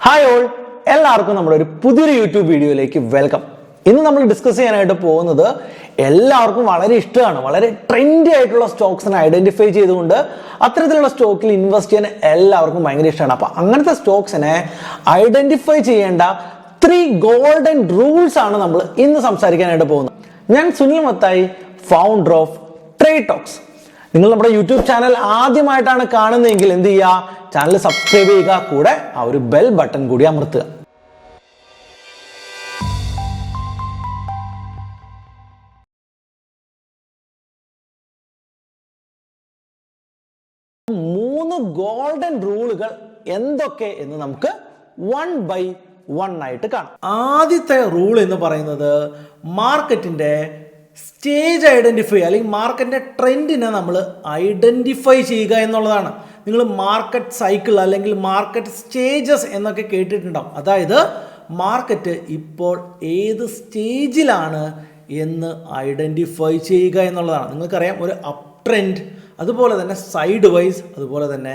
Hi all, എല്ലാവർക്കും നമ്മുടെ ഒരു പുതിയൊരു യൂട്യൂബ് വീഡിയോയിലേക്ക് വെൽക്കം. ഇന്ന് നമ്മൾ ഡിസ്കസ് ചെയ്യാനായിട്ട് പോകുന്നത് എല്ലാവർക്കും വളരെ ഇഷ്ടമാണ്, വളരെ ട്രെൻഡി ആയിട്ടുള്ള സ്റ്റോക്സിനെ ഐഡന്റിഫൈ ചെയ്തുകൊണ്ട് അത്തരത്തിലുള്ള സ്റ്റോക്കിൽ ഇൻവെസ്റ്റ് ചെയ്യാൻ എല്ലാവർക്കും ഭയങ്കര ഇഷ്ടമാണ്. അപ്പൊ അങ്ങനത്തെ സ്റ്റോക്സിനെ ഐഡന്റിഫൈ ചെയ്യേണ്ട 3 ഗോൾഡൻ റൂൾസ് ആണ് നമ്മൾ ഇന്ന് സംസാരിക്കാനായിട്ട് പോകുന്നത്. ഞാൻ Sunil Mathai, founder of trade talks. നിങ്ങൾ നമ്മുടെ യൂട്യൂബ് ചാനൽ ആദ്യമായിട്ടാണ് കാണുന്നതെങ്കിൽ എന്ത് ചെയ്യുക, ചാനൽ സബ്സ്ക്രൈബ് ചെയ്യുക, കൂടെ ആ ഒരു ബെൽ ബട്ടൺ കൂടി അമർത്തുക. മൂന്ന് ഗോൾഡൻ റൂളുകൾ എന്തൊക്കെ എന്ന് നമുക്ക് 1 by 1 ആയിട്ട് കാണാം. ആദ്യത്തെ റൂൾ എന്ന് പറയുന്നത് മാർക്കറ്റിന്റെ സ്റ്റേജ് ഐഡന്റിഫൈ അല്ലെങ്കിൽ മാർക്കറ്റിന്റെ ട്രെൻഡിനെ നമ്മൾ ഐഡന്റിഫൈ ചെയ്യുക എന്നുള്ളതാണ്. നിങ്ങൾ മാർക്കറ്റ് സൈക്കിൾ അല്ലെങ്കിൽ മാർക്കറ്റ് സ്റ്റേജസ് എന്നൊക്കെ കേട്ടിട്ടുണ്ടാവും. അതായത് മാർക്കറ്റ് ഇപ്പോൾ ഏത് സ്റ്റേജിലാണ് എന്ന് ഐഡന്റിഫൈ ചെയ്യുക എന്നുള്ളതാണ്. നിങ്ങൾക്കറിയാം, ഒരു അപ് ട്രെൻഡ്, അതുപോലെ തന്നെ സൈഡ് വൈസ്, അതുപോലെ തന്നെ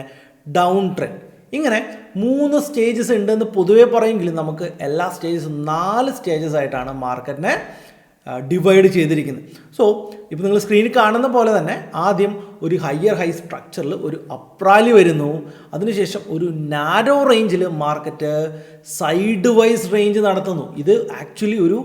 ഡൗൺ ട്രെൻഡ്, ഇങ്ങനെ 3 സ്റ്റേജസ് ഉണ്ടെന്ന് പൊതുവെ പറയുമെങ്കിലും നമുക്ക് എല്ലാ സ്റ്റേജസും 4 സ്റ്റേജസ് ആയിട്ടാണ് മാർക്കറ്റിനെ ഡിവൈഡ് ചെയ്തിരിക്കുന്നത്. സോ ഇപ്പോൾ നിങ്ങൾ സ്ക്രീനിൽ കാണുന്ന പോലെ തന്നെ ആദ്യം ഒരു ഹൈ സ്ട്രക്ചറിൽ ഒരു അപ്രാലി വരുന്നു. അതിനുശേഷം ഒരു നാരോ റേഞ്ചിൽ മാർക്കറ്റ് സൈഡ് വൈസ് റേഞ്ച് നടത്തുന്നു. ഇത് ആക്ച്വലി ഒരു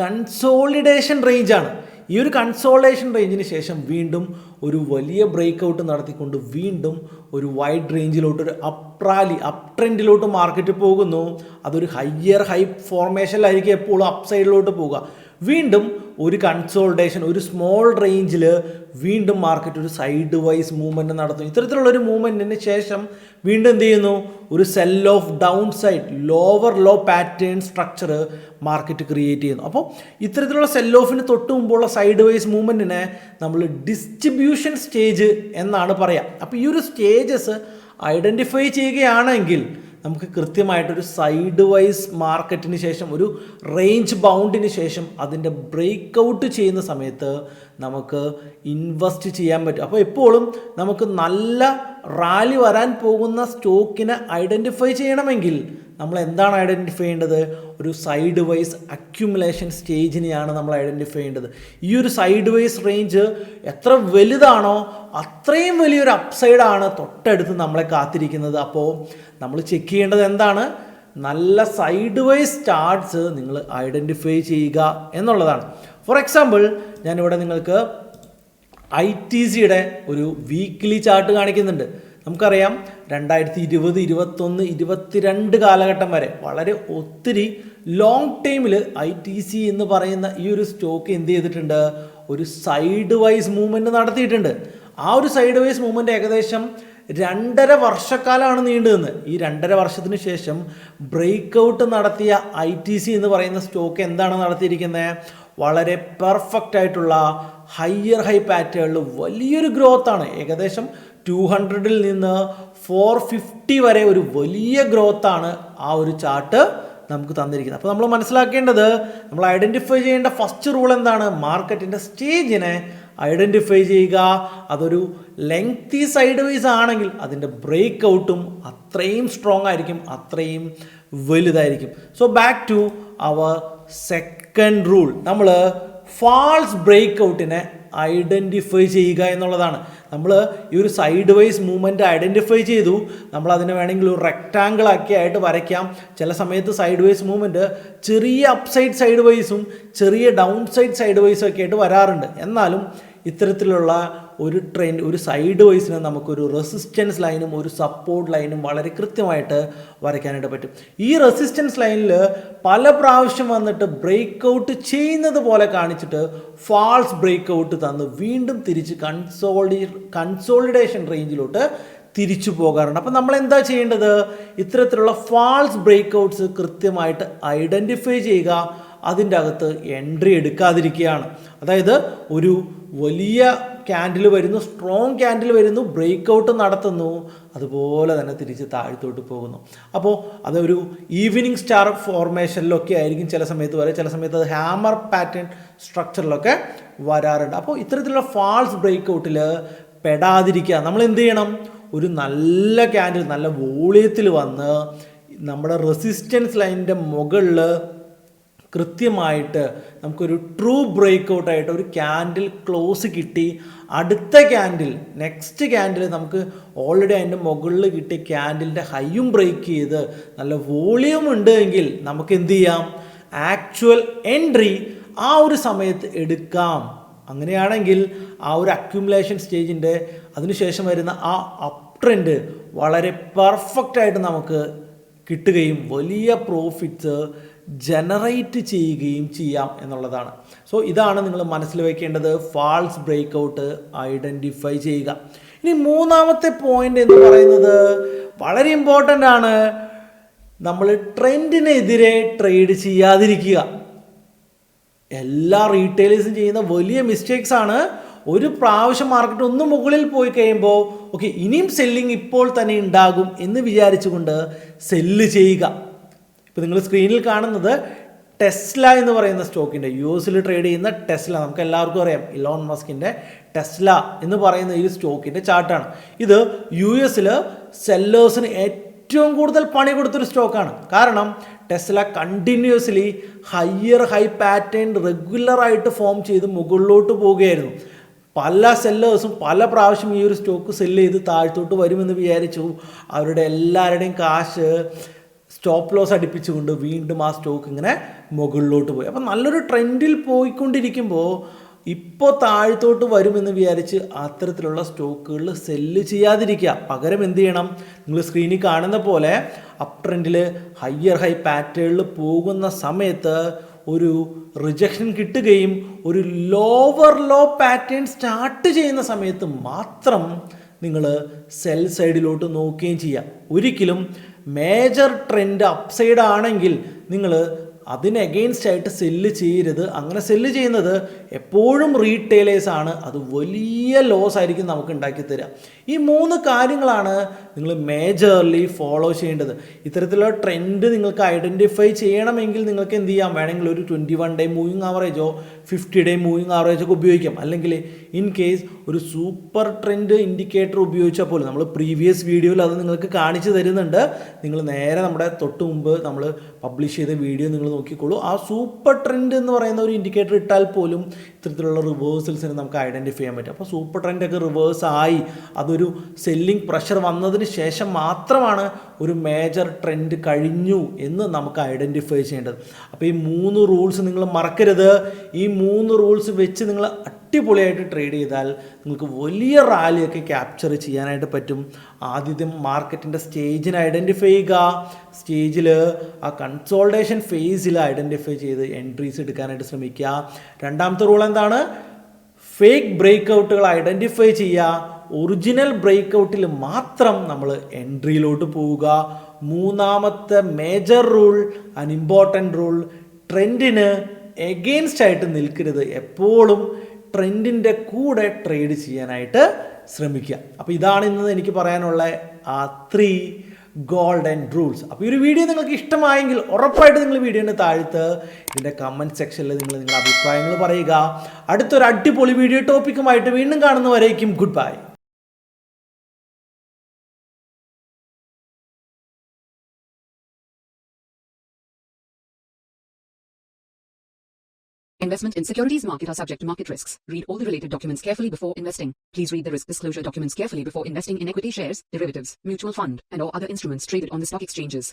കൺസോളിഡേഷൻ റേഞ്ചാണ്. ഈ ഒരു കൺസോളിഡേഷൻ റേഞ്ചിന് ശേഷം വീണ്ടും ഒരു വലിയ ബ്രേക്ക് ഔട്ട് നടത്തിക്കൊണ്ട് വീണ്ടും ഒരു വൈഡ് റേഞ്ചിലോട്ട്, ഒരു അപ്രാലി അപ് ട്രെൻഡിലോട്ട് മാർക്കറ്റ് പോകുന്നു. അതൊരു ഹൈ ഫോർമേഷനിലായിരിക്കും എപ്പോഴും അപ്പ് സൈഡിലോട്ട് പോവുക. വീണ്ടും ഒരു കൺസോൾട്ടേഷൻ, ഒരു സ്മോൾ റേഞ്ചിൽ വീണ്ടും മാർക്കറ്റ് ഒരു സൈഡ് വൈസ് മൂവ്മെൻറ്റ് നടത്തുന്നു. ഇത്തരത്തിലുള്ളൊരു മൂവ്മെൻറ്റിന് ശേഷം വീണ്ടും എന്ത് ചെയ്യുന്നു, ഒരു sell off down side lower low pattern structure market create ചെയ്യുന്നു. അപ്പോൾ ഇത്തരത്തിലുള്ള സെൽ ഓഫിന് തൊട്ട് മുമ്പുള്ള സൈഡ് വൈസ് മൂവ്മെൻറ്റിനെ നമ്മൾ ഡിസ്ട്രിബ്യൂഷൻ സ്റ്റേജ് എന്നാണ് പറയുക. അപ്പോൾ ഈ ഒരു സ്റ്റേജസ് ഐഡൻറ്റിഫൈ ചെയ്യുകയാണെങ്കിൽ നമുക്ക് കൃത്യമായിട്ടൊരു സൈഡ് വൈസ് മാർക്കറ്റിന് ശേഷം, ഒരു റേഞ്ച് ബൗണ്ടിന് ശേഷം അതിൻ്റെ ബ്രേക്ക് ഔട്ട് ചെയ്യുന്ന സമയത്ത് നമുക്ക് ഇൻവെസ്റ്റ് ചെയ്യാൻ പറ്റും. അപ്പോൾ എപ്പോഴും നമുക്ക് നല്ല റാലി വരാൻ പോകുന്ന സ്റ്റോക്കിനെ ഐഡൻറ്റിഫൈ ചെയ്യണമെങ്കിൽ നമ്മൾ എന്താണ് ഐഡൻറ്റിഫൈ ചെയ്യേണ്ടത്? ഒരു സൈഡ് വൈസ് അക്യുമുലേഷൻ സ്റ്റേജിനെയാണ് നമ്മൾ ഐഡൻറ്റിഫൈ ചെയ്യേണ്ടത്. ഈ ഒരു സൈഡ് വൈസ് റേഞ്ച് എത്ര വലുതാണോ അത്രയും വലിയൊരു അപ്സൈഡാണ് തൊട്ടടുത്ത് നമ്മളെ കാത്തിരിക്കുന്നത്. അപ്പോൾ നമ്മൾ ചെക്ക് ചെയ്യേണ്ടത് എന്താണ്? നല്ല സൈഡ് വൈസ് ചാർട്ട്സ് നിങ്ങൾ ഐഡൻറ്റിഫൈ ചെയ്യുക എന്നുള്ളതാണ്. ഫോർ എക്സാമ്പിൾ, ഞാനിവിടെ നിങ്ങൾക്ക് ITCയുടെ ഒരു വീക്ക്ലി ചാർട്ട് കാണിക്കുന്നുണ്ട്. നമുക്കറിയാം 2020, 2021, 2022 കാലഘട്ടം വരെ വളരെ ഒത്തിരി ലോങ് ടൈമിൽ ITC എന്ന് പറയുന്ന ഈ ഒരു സ്റ്റോക്ക് എന്ത് ചെയ്തിട്ടുണ്ട്? ഒരു സൈഡ് വൈസ് മൂവ്മെൻറ്റ് നടത്തിയിട്ടുണ്ട്. ആ ഒരു സൈഡ് വൈസ് മൂവ്മെൻറ്റ് ഏകദേശം 2.5 വർഷക്കാലമാണ് നീണ്ടു നിന്ന്. ഈ 2.5 വർഷത്തിന് ശേഷം ബ്രേക്ക് ഔട്ട് നടത്തിയ ITC എന്ന് പറയുന്ന സ്റ്റോക്ക് എന്താണ് നടത്തിയിരിക്കുന്നത്? വളരെ പെർഫെക്റ്റ് ആയിട്ടുള്ള ഹൈ പാറ്റേണിൽ വലിയൊരു ഗ്രോത്താണ്. ഏകദേശം 200-ൽ നിന്ന് 450 വരെ ഒരു വലിയ ഗ്രോത്താണ് ആ ഒരു ചാർട്ട് നമുക്ക് തന്നിരിക്കുന്നത്. അപ്പോൾ നമ്മൾ മനസ്സിലാക്കേണ്ടത്, നമ്മൾ ഐഡൻറ്റിഫൈ ചെയ്യേണ്ട ഫസ്റ്റ് റൂൾ എന്താണ്? മാർക്കറ്റിൻ്റെ സ്റ്റേജിനെ ഐഡൻറ്റിഫൈ ചെയ്യുക. അതൊരു ലെങ്തി സൈഡ് വൈസ് ആണെങ്കിൽ അതിൻ്റെ ബ്രേക്ക് ഔട്ടും അത്രയും സ്ട്രോങ് ആയിരിക്കും, അത്രയും വലുതായിരിക്കും. So back to our second rule, നമ്മൾ ഫാൾസ് ബ്രേക്ക് ഔട്ടിനെ ഐഡൻറ്റിഫൈ ചെയ്യുക എന്നുള്ളതാണ്. നമ്മൾ ഈ ഒരു സൈഡ് വൈസ് മൂവ്മെൻറ്റ് ഐഡൻറ്റിഫൈ ചെയ്തു. നമ്മൾ അതിനെ വേണമെങ്കിൽ ഒരു റെക്റ്റാങ്കിൾ ഒക്കെ ആയിട്ട് വരയ്ക്കാം. ചില സമയത്ത് സൈഡ് വൈസ് മൂവ്മെൻറ്റ് ചെറിയ അപ്സൈഡ് സൈഡ് വൈസും ചെറിയ ഡൗൺ സൈഡ് വൈസും ഒക്കെ ആയിട്ട് വരാറുണ്ട്. എന്നാലും ഇത്തരത്തിലുള്ള ഒരു ട്രെൻഡ്, ഒരു സൈഡ് വൈസിന് നമുക്കൊരു റെസിസ്റ്റൻസ് ലൈനും ഒരു സപ്പോർട്ട് ലൈനും വളരെ കൃത്യമായിട്ട് വരയ്ക്കാനായിട്ട് പറ്റും. ഈ റെസിസ്റ്റൻസ് ലൈനിൽ പല പ്രാവശ്യം വന്നിട്ട് ബ്രേക്ക് ഔട്ട് ചെയ്യുന്നത് പോലെ കാണിച്ചിട്ട് ഫാൾസ് ബ്രേക്ക് ഔട്ട് തന്ന് വീണ്ടും തിരിച്ച് കൺസോളിഡേഷൻ റേഞ്ചിലോട്ട് തിരിച്ചു പോകാറുണ്ട്. അപ്പം നമ്മൾ എന്താ ചെയ്യേണ്ടത്? ഇത്തരത്തിലുള്ള ഫാൾസ് ബ്രേക്ക് ഔട്ട്സ് കൃത്യമായിട്ട് ഐഡൻറ്റിഫൈ ചെയ്യുക, അതിൻ്റെ അകത്ത് എൻട്രി എടുക്കാതിരിക്കുകയാണ്. അതായത് ഒരു വലിയ ക്യാൻഡിൽ വരുന്നു, സ്ട്രോങ് ക്യാൻഡിൽ വരുന്നു, ബ്രേക്ക് ഔട്ട് നടത്തുന്നു, അതുപോലെ തന്നെ തിരിച്ച് താഴ്ത്തോട്ട് പോകുന്നു. അപ്പോൾ അതൊരു ഈവനിങ് സ്റ്റാർ ഫോർമേഷനിലൊക്കെ ആയിരിക്കും ചില സമയത്ത് വരെ, ചില സമയത്ത് അത് ഹാമർ പാറ്റേൺ സ്ട്രക്ചറിലൊക്കെ വരാറുണ്ട്. അപ്പോൾ ഇത്തരത്തിലുള്ള ഫാൾസ് ബ്രേക്ക് ഔട്ടിൽ പെടാതിരിക്കുക. നമ്മൾ എന്ത് ചെയ്യണം? ഒരു നല്ല ക്യാൻഡിൽ നല്ല വോളിയത്തിൽ വന്ന് നമ്മുടെ റെസിസ്റ്റൻസ് ലൈനിൻ്റെ മുകളിൽ കൃത്യമായിട്ട് നമുക്കൊരു ട്രൂ ബ്രേക്ക് ഔട്ടായിട്ട് ഒരു ക്യാൻഡിൽ ക്ലോസ് കിട്ടി, അടുത്ത ക്യാൻഡിൽ നെക്സ്റ്റ് ക്യാൻഡിൽ നമുക്ക് ഓൾറെഡി അതിൻ്റെ മുകളിൽ കിട്ടിയ ക്യാൻഡിലിൻ്റെ ഹൈയും ബ്രേക്ക് ചെയ്ത് നല്ല വോളിയം ഉണ്ട് എങ്കിൽ നമുക്ക് എന്ത് ചെയ്യാം, ആക്ച്വൽ എൻട്രി ആ ഒരു സമയത്ത് എടുക്കാം. അങ്ങനെയാണെങ്കിൽ ആ ഒരു അക്യുമുലേഷൻ സ്റ്റേജിൻ്റെ അതിനുശേഷം വരുന്ന ആ അപ് ട്രെൻഡ് വളരെ പെർഫെക്റ്റായിട്ട് നമുക്ക് കിട്ടുകയും വലിയ പ്രോഫിറ്റ്സ് ജനറേറ്റ് ചെയ്യുകയും ചെയ്യാം എന്നുള്ളതാണ്. സോ ഇതാണ് നിങ്ങൾ മനസ്സിൽ വയ്ക്കേണ്ടത്, ഫാൾസ് ബ്രേക്ക് ഔട്ട് ഐഡൻറ്റിഫൈ ചെയ്യുക. ഇനി മൂന്നാമത്തെ പോയിന്റ് എന്ന് പറയുന്നത് വളരെ ഇമ്പോർട്ടൻ്റ് ആണ്, നമ്മൾ ട്രെൻഡിനെതിരെ ട്രേഡ് ചെയ്യാതിരിക്കുക. എല്ലാ റീറ്റെയിലേഴ്സും ചെയ്യുന്ന വലിയ മിസ്റ്റേക്സ് ആണ്. ഒരു പ്രാവശ്യം മാർക്കറ്റ് ഒന്ന് മുകളിൽ പോയി കഴിയുമ്പോൾ ഓക്കെ ഇനിയും സെല്ലിങ് ഇപ്പോൾ തന്നെ ഉണ്ടാകും എന്ന് വിചാരിച്ചുകൊണ്ട് സെല്ല് ചെയ്യുക. ഇപ്പോൾ നിങ്ങൾ സ്ക്രീനിൽ കാണുന്നത് ടെസ്ല എന്ന് പറയുന്ന സ്റ്റോക്കിൻ്റെ, US ട്രേഡ് ചെയ്യുന്ന ടെസ്ല, നമുക്ക് എല്ലാവർക്കും അറിയാം ഇലോൺ മസ്കിൻ്റെ ടെസ്ല എന്ന് പറയുന്ന ഈ സ്റ്റോക്കിൻ്റെ ചാർട്ടാണ്. ഇത് US സെല്ലേഴ്സിന് ഏറ്റവും കൂടുതൽ പണി കൊടുത്തൊരു സ്റ്റോക്കാണ്. കാരണം ടെസ്ല കണ്ടിന്യൂസ്ലി ഹൈ പാറ്റേൺ റെഗുലറായിട്ട് ഫോം ചെയ്ത് മുകളിലോട്ട് പോവുകയായിരുന്നു. പല സെല്ലേഴ്സും പല പ്രാവശ്യം ഈ ഒരു സ്റ്റോക്ക് സെല്ല് ചെയ്ത് താഴ്ത്തോട്ട് വരുമെന്ന് വിചാരിച്ചു. അവരുടെ എല്ലാവരുടെയും കാശ് സ്റ്റോപ്പ് ലോസ് അടുപ്പിച്ചുകൊണ്ട് വീണ്ടും ആ സ്റ്റോക്ക് ഇങ്ങനെ മുകളിലോട്ട് പോയി. അപ്പം നല്ലൊരു ട്രെൻഡിൽ പോയിക്കൊണ്ടിരിക്കുമ്പോൾ ഇപ്പോൾ താഴ്ത്തോട്ട് വരുമെന്ന് വിചാരിച്ച് അത്തരത്തിലുള്ള സ്റ്റോക്കുകളിൽ സെല്ല് ചെയ്യാതിരിക്കുക. പകരം എന്ത് ചെയ്യണം, നിങ്ങൾ സ്ക്രീനിൽ കാണുന്ന പോലെ അപ് ട്രെൻഡിൽ ഹൈ പാറ്റേണിൽ പോകുന്ന സമയത്ത് ഒരു റിജക്ഷൻ കിട്ടുകയും ഒരു ലോവർ ലോ പാറ്റേൺ സ്റ്റാർട്ട് ചെയ്യുന്ന സമയത്ത് മാത്രം നിങ്ങൾ സെൽ സൈഡിലോട്ട് നോക്കുകയും ചെയ്യുക. ഒരിക്കലും മേജർ ട്രെൻഡ് അപ്സൈഡ് ആണെങ്കിൽ നിങ്ങൾ അതിന് എഗെയിൻസ്റ്റ് ആയിട്ട് സെല്ല് ചെയ്യരുത്. അങ്ങനെ സെല്ല് ചെയ്യുന്നത് എപ്പോഴും റീറ്റെയിലേഴ്സ് ആണ്. അത് വലിയ ലോസ് ആയിരിക്കും നമുക്ക് ഉണ്ടാക്കി തരിക. ഈ 3 കാര്യങ്ങളാണ് നിങ്ങൾ മേജർലി ഫോളോ ചെയ്യേണ്ടത്. ഇത്തരത്തിലുള്ള ട്രെൻഡ് നിങ്ങൾക്ക് ഐഡൻറ്റിഫൈ ചെയ്യണമെങ്കിൽ നിങ്ങൾക്ക് എന്ത് ചെയ്യാം, വേണമെങ്കിൽ ഒരു 21 ഡേ മൂവിങ് ആവറേജോ 50 ഡേ മൂവിങ് ആവറേജോ ഒക്കെ ഉപയോഗിക്കാം. അല്ലെങ്കിൽ ഇൻ കേസ് ഒരു സൂപ്പർ ട്രെൻഡ് ഇൻഡിക്കേറ്റർ ഉപയോഗിച്ചാൽ പോലും, നമ്മൾ പ്രീവിയസ് വീഡിയോയിൽ അത് നിങ്ങൾക്ക് കാണിച്ചു തരുന്നുണ്ട്. നിങ്ങൾ നേരെ നമ്മുടെ തൊട്ട് മുമ്പ് നമ്മൾ പബ്ലിഷ് ചെയ്ത വീഡിയോ നിങ്ങൾ നോക്കിക്കോളൂ. ആ സൂപ്പർ ട്രെൻഡ് എന്ന് പറയുന്ന ഒരു ഇൻഡിക്കേറ്റർ ഇട്ടാൽ പോലും ഇത്തരത്തിലുള്ള റിവേഴ്സൽസിന് നമുക്ക് ഐഡൻറ്റിഫൈ ചെയ്യാൻ പറ്റും. അപ്പോൾ സൂപ്പർ ട്രെൻഡൊക്കെ റിവേഴ്സ് ആയി അതൊരു സെല്ലിംഗ് പ്രഷർ വന്നതിന് ശേഷം മാത്രമാണ് ഒരു മേജർ ട്രെൻഡ് കഴിഞ്ഞു എന്ന് നമുക്ക് ഐഡൻറ്റിഫൈ ചെയ്യേണ്ടത്. അപ്പോൾ ഈ 3 റൂൾസ് നിങ്ങൾ മറക്കരുത്. ഈ 3 റൂൾസ് വെച്ച് നിങ്ങൾ അടിപൊളിയായിട്ട് ട്രേഡ് ചെയ്താൽ നിങ്ങൾക്ക് വലിയ റാലിയൊക്കെ ക്യാപ്ചർ ചെയ്യാനായിട്ട് പറ്റും. ആദ്യം മാർക്കറ്റിൻ്റെ സ്റ്റേജിനെ ഐഡൻറ്റിഫൈ ചെയ്യുക. സ്റ്റേജിൽ ആ കൺസോൾട്ടേഷൻ ഫേസിൽ ഐഡൻറ്റിഫൈ ചെയ്ത് എൻട്രീസ് എടുക്കാനായിട്ട് ശ്രമിക്കുക. രണ്ടാമത്തെ റൂൾ എന്താണ്, ഫേക്ക് ബ്രേക്ക് ഔട്ടുകൾ ഐഡൻറ്റിഫൈ ചെയ്യുക. ഒറിജിനൽ ബ്രേക്ക് ഔട്ടിൽ മാത്രം നമ്മൾ എൻട്രിയിലോട്ട് പോവുക. മൂന്നാമത്തെ മേജർ റൂൾ, അൻ ഇമ്പോർട്ടൻ്റ് റൂൾ, ട്രെൻഡിന് എഗെയിൻസ്റ്റ് ആയിട്ട് നിൽക്കരുത്. എപ്പോഴും ട്രെൻഡിൻ്റെ കൂടെ ട്രേഡ് ചെയ്യാനായിട്ട് ശ്രമിക്കുക. അപ്പോൾ ഇതാണ് ഇന്ന് എനിക്ക് പറയാനുള്ള ആ 3 ഗോൾഡൻ റൂൾസ്. അപ്പോൾ ഈ ഒരു വീഡിയോ നിങ്ങൾക്ക് ഇഷ്ടമായെങ്കിൽ ഉറപ്പായിട്ട് നിങ്ങൾ വീഡിയോൻ്റെ താഴത്ത് ഇതിൻ്റെ കമൻറ്റ് സെക്ഷനിൽ നിങ്ങൾ നിങ്ങളുടെ അഭിപ്രായങ്ങൾ പറയുക. അടുത്തൊരു അടിപൊളി വീഡിയോ ടോപ്പിക്കുമായിട്ട് വീണ്ടും കാണുന്നവരേക്കും goodbye. Investment in securities market are subject to market risks. Read all the related documents carefully before investing. Please read the risk disclosure documents carefully before investing in equity shares, derivatives, mutual fund, and or other instruments traded on the stock exchanges.